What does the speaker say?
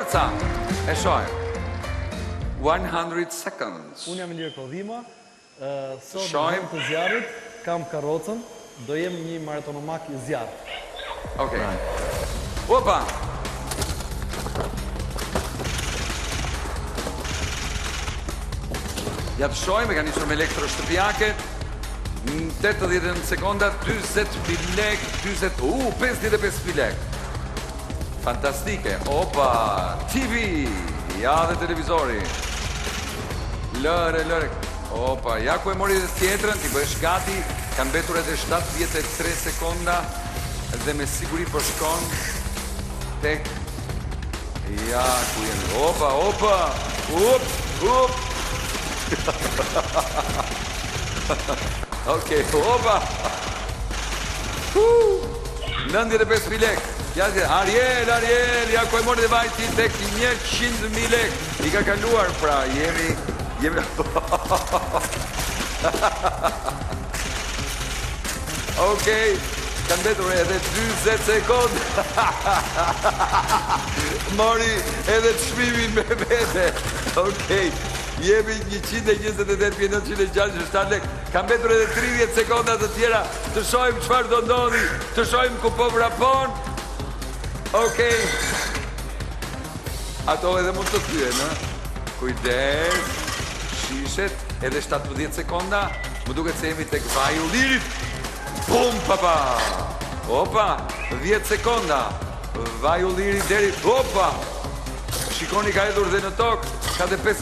Forca. E shohim. 100 seconds. Unë jam Ilir Kodhima. Sot Shohim. të zjarrit, kam karrocën, do jem një maratonomak i zjarrit. Okej. Opa! Ja të shojmë, ka njësur me elektro shtëpjake. Në 80 sekonda, 20.000 lek, 55.000 lek. Fantastike. Opa! TV! Ja dhe televizori. Lëre. Opa, ja ku e mori dhe tjetërën, ti bëhesh gati, kanë betur edhe 73 sekonda dhe me siguri po shkon tek ja ku jemi. Opa. Up. Okej, opa. 95.000 lek. Ariel, ja ku e mori dhe vajti tek 100.000 lek. I ka kaluar, pra, jemi... Okej, kanë betur edhe 20 sekundë. Mori edhe të shmimin me vete. Okej, jemi 128.967 lek. Kanë betur edhe 30 sekonda të tjera. Të shojmë çfarë do ndodhi. Të shojmë ku po vrapon. Okej. Ato edhe mund të thyen, ë? Kujdes. Shishet, edhe 17 sekonda, më duket se jemi tek vaj u lirit. Bum, papa! Opa, 10 sekonda. Vaj u lirit deri, opa! Shikoni ka edhur dhe në tokë, ka dhe 5...